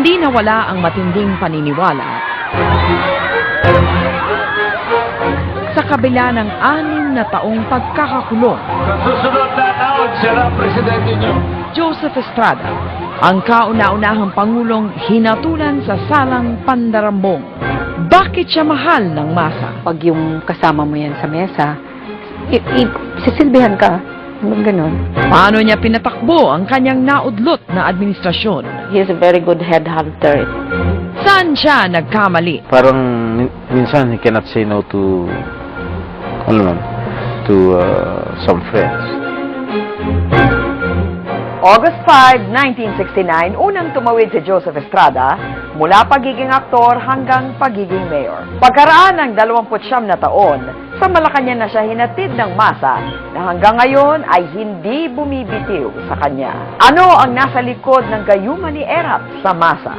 Hindi nawala ang matinding paniniwala sa kabila ng 6 na taong pagkakakulong. Susunod na taon, sila presidente niyo. Joseph Estrada, ang kauna-unahang pangulong hinatulan sa salang pandarambong. Bakit siya mahal ng masa? Pag yung kasama mo yan sa mesa, sisilbihan ka. Ganon. Paano niya pinatakbo ang kanyang naudlot na administrasyon? He is a very good headhunter. Saan siya nagkamali? Parang minsan he cannot say no to some friends. August 5, 1969, unang tumawid si Joseph Estrada mula pagiging aktor hanggang pagiging mayor. Pagkaraan ng 29 na taon, sa Malacanang na siya hinatid ng masa na hanggang ngayon ay hindi bumibitiw sa kanya. Ano ang nasa likod ng gayuma ni Erap sa masa?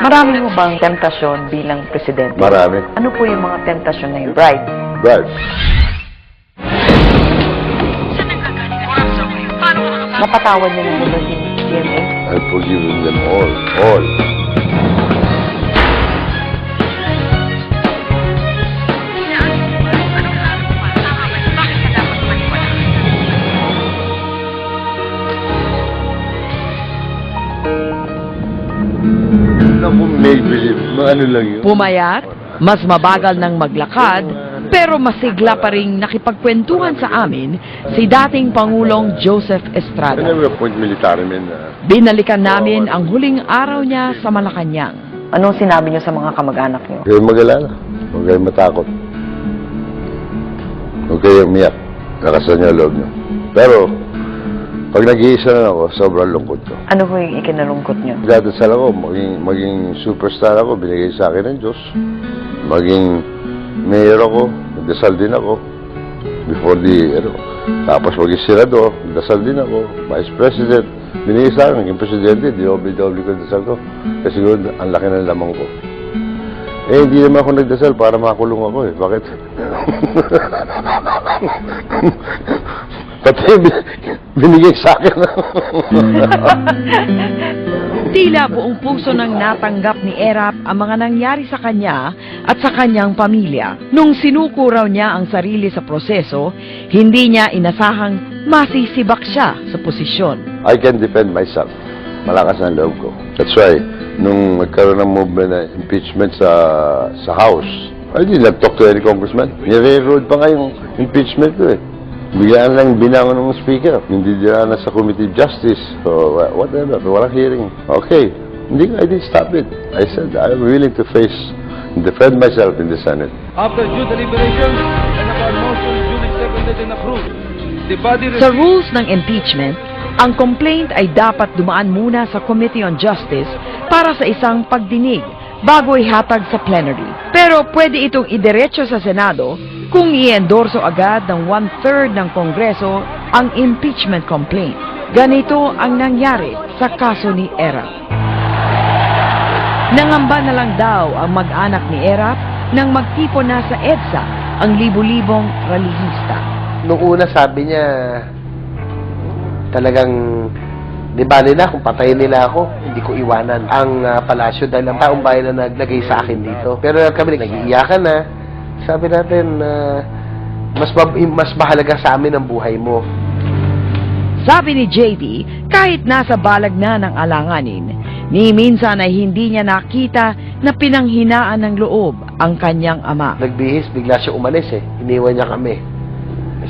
Marami mo bang tentasyon bilang presidente? Marami. Ano po yung mga tentasyon na yun? Right. Right. Napatawad niyo na ba si GMA? I've forgiven them all. All. Naku, make believe. Ano lang yun? Pumayat, mas mabagal ng maglakad, pero masigla pa ring nakipagkwentuhan sa amin si dating Pangulong Joseph I Estrada. never appoint military men. Binalikan namin ang huling araw niya sa Malacanang. Anong sinabi niyo sa mga kamag-anak niyo? Huwag kayong mag-alala. Huwag kayong matakot. Huwag kayong umiyak. Lakasan niyo ang loob niyo. Pero, pag nag-iisa na ako, sobrang lungkot ko. Ano po yung ikinalungkot niyo? Dadasal ako, maging superstar ako, binigay sa akin ng Diyos. Maging mayor ako, nagdasal din ako. Before tapos maging senador, nagdasal din ako. Vice President, binigay sa akin, naging presidente, DOB-DOB ko dasal ko. Kasi ang laki ng lamang ko. Eh, hindi naman ako nagdasal para makulong ako eh. Bakit? Pati binigay sa akin. Tila buong puso nang natanggap ni Erap ang mga nangyari sa kanya at sa kanyang pamilya. Nung sinuko raw niya ang sarili sa proseso, hindi niya inasahang masisibak siya sa posisyon. I can defend myself. Malakas ang loob ko. That's why, nung nagkaroon ng movement na impeachment sa House, I did not talk to any congressman. Nire-road pa nga yung impeachment ko eh. Biglaan lang binangon ng speaker. Hindi dyan na sa Committee of Justice. So, whatever. Walang hearing. Okay. I didn't stop it. I said, I'm willing to face and defend myself in the Senate. After due deliberations and upon motion duly seconded and approved, the body Sa rules ng impeachment, ang complaint ay dapat dumaan muna sa Committee on Justice para sa isang pagdinig bago ihatag sa plenary. Pero pwede itong idiretso sa Senado kung i-endorso agad ng 1/3 ng Kongreso ang impeachment complaint. Ganito ang nangyari sa kaso ni Erap. Nangamba na lang daw ang mag-anak ni Erap nang magtipon na sa EDSA ang libu-libong relihista. Nung una sabi niya, talagang, di bali na kung patayin nila ako, hindi ko iwanan ang palasyo dahil ang taong bayan na naglagay sa akin dito. Pero kami nag-iiyakan na, sabi natin, mas mahalaga sa amin ang buhay mo. Sabi ni JB, kahit nasa balag na ng alanganin, ni minsan ay hindi niya nakita na pinanghinaan ng loob ang kanyang ama. Nagbihis, bigla siya umalis eh. Iniwan niya kami.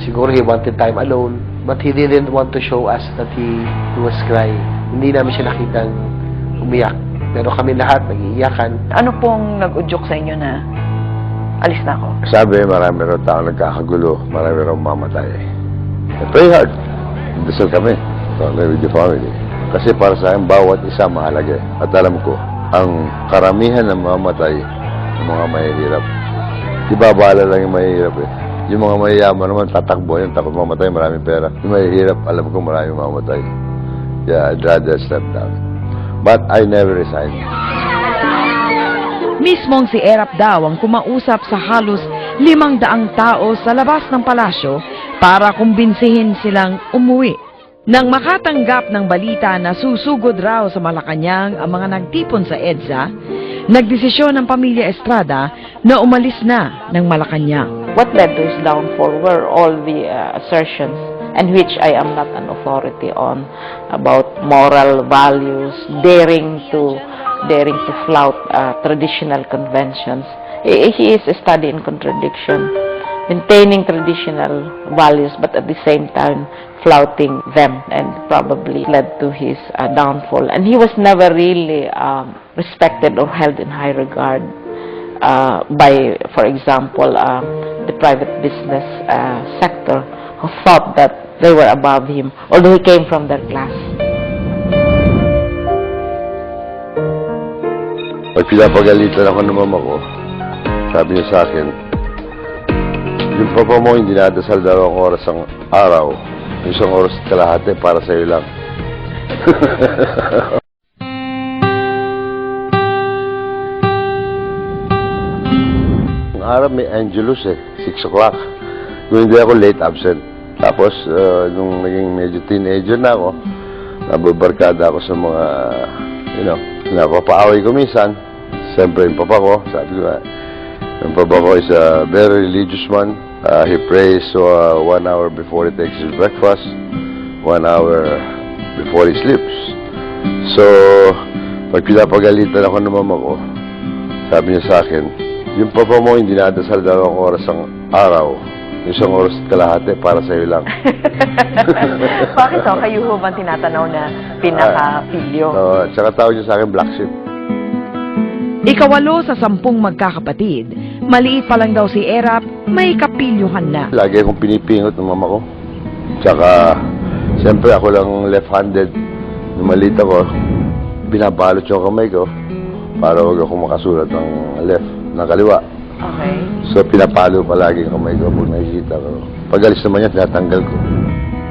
Siguro he wanted time alone, but he didn't want to show us that he was crying. Hindi namin siya nakitang umiyak. Pero kami lahat nag-iiyakan. Ano pong nag-udyok sa inyo na alis na ako? Sabi, marami raw tao nagkakagulo, marami raw mamatay. I pray hard. Dasal kami. With the family. Kasi para sa akin, bawat isa mahalaga. At alam ko, ang karamihan ng mamatay, ng mga mahihirap. Ibabala lang yung mahihirap eh. Yung mga mayayaman naman, tatakbo yan, takot mamatay, maraming pera. Yung mahihirap, alam ko maraming mamatay. Yeah, I'd rather step down. But I never resigned. Mismong si Erap daw ang kumausap sa halos 500 tao sa labas ng palasyo para kumbinsihin silang umuwi. Nang makatanggap ng balita na susugod raw sa Malacanang ang mga nagtipon sa EDSA, nagdesisyon ng pamilya Estrada na umalis na ng Malacanang. What led to his downfall were all the assertions, and which I am not an authority on, about moral values, daring to flout traditional conventions. He is a study in contradiction, maintaining traditional values but at the same time flouting them, and probably led to his downfall. And he was never really respected or held in high regard by, for example, the private business sector, who thought that they were above him, although he came from their class. Pag pinapagalitan ako ng mama ko, sabi niya sa akin, yung papa mo hindi dinadasal 2 oras ang araw, 1 oras at kalahati para sa iyo lang. Ang araw may Angelus 6 o'clock. Kung hindi ako late absent. Tapos, nung naging medyo teenager na ako, nababarkada ako sa mga, napapaaway ko minsan. Siyempre, yung papa ko, sabi ko, yung papa ko is a very religious man. He prays 1 hour before he takes his breakfast, 1 hour before he sleeps. So, pag pinapagalitan ako ng mama ko, sabi niya sa akin, yung papa mo hindi nadasal 2 oras ang araw, 1 oras at kalahati para sa iyo lang. Bakit ho? Kayo ho bang tinatanaw na pinaka-pilyo? Tsaka tawag niya sa akin black sheep. Ikawalo sa 10 magkakapatid, maliit pa lang daw si Erap, may kapilyuhan na. Lagi akong pinipingot ng mama ko. Tsaka, siyempre ako lang left-handed. Nung maliit ako, binabalot yung kamay ko para huwag ako makasulat ng left, ng kaliwa. Okay. So, pinapalo palagi ang kamay ko pag nakikita ko. Pag alis naman yan, tinatanggal ko.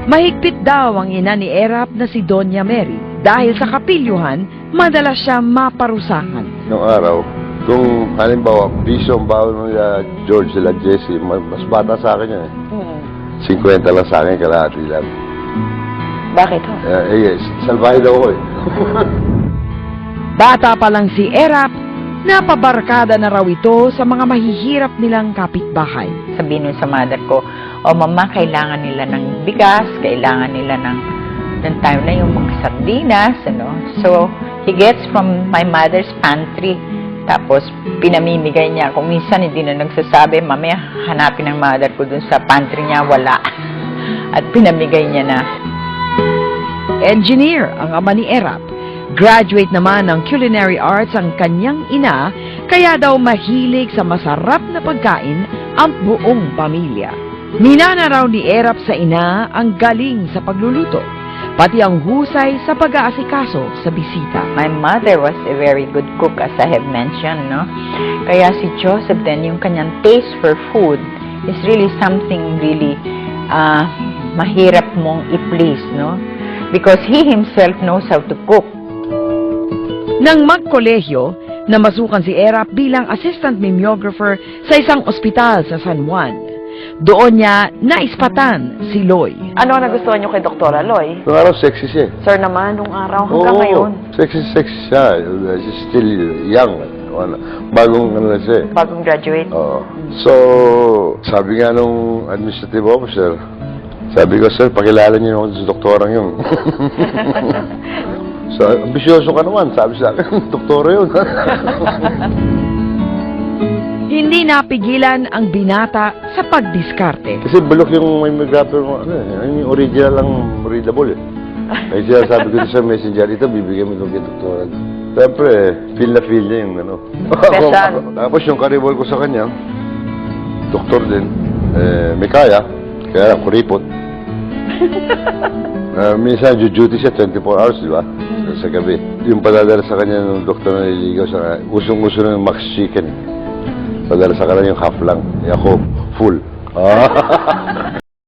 Mahigpit daw ang ina ni Erap na si Doña Mary. Dahil sa kapilyuhan, madalas siya maparusahan. Noong araw, kung halimbawa, piso ang bawal nila George sila Jesse, mas bata sa akin yan 50 lang sa akin, kalahati lang. Bakit ho? Salbahe daw ko Bata pa lang si Erap, napabarkada na raw ito sa mga mahihirap nilang kapitbahay. Sabihin nun sa mother ko, mama, kailangan nila ng bigas, kailangan nila ng time na yung mga sardinas, So, he gets from my mother's pantry. Tapos, pinamimigay niya. Kung minsan hindi na nagsasabi, mamaya hanapin ng mother ko dun sa pantry niya, wala. At pinamigay niya na. Engineer ang ama ni Erap. Graduate naman ng culinary arts ang kanyang ina, kaya daw mahilig sa masarap na pagkain ang buong pamilya. Minana raw ni Erap sa ina ang galing sa pagluluto, pati ang husay sa pag-aasikaso sa bisita. My mother was a very good cook, as I have mentioned, no? Kaya si Joseph then, yung kanyang taste for food is really something really mahirap mong i-please, no? Because he himself knows how to cook. Nang magkolehiyo, namasukan si Erap bilang assistant mimeographer sa isang ospital sa San Juan. Doon niya naispatan si Loy. Ano ang nagustuhan niyo kay Dr. Aloy? Noong araw, sexy siya. Sir naman, nung araw hanggang ngayon. Sexy siya. She's still young. Bagong siya. Bagong graduate. So, sabi nga nung administrative officer, sabi ko, sir, pakilala niyo ako sa doktorang yun. So, ambisyoso ka naman, sabi sa akin, doktora yun. Hindi napigilan ang binata sa pagdiskarte. Kasi bulok yung mimeographer mo, yung original lang readable Ay siya sabi ko sa messenger, ito bibigyan mo itong kay doktora. Siyempre, feel niya yung Special. Tapos yung karibol ko sa kanya, doktor din, may kaya lang kuripot. Minsan, duty siya 24 hours, di ba? Sa gabi. Yung padadala sa kanya ng doktor na nililigaw sa usong-uso ng Max Chicken. Padala sa kanya yung half lang. Ako, full.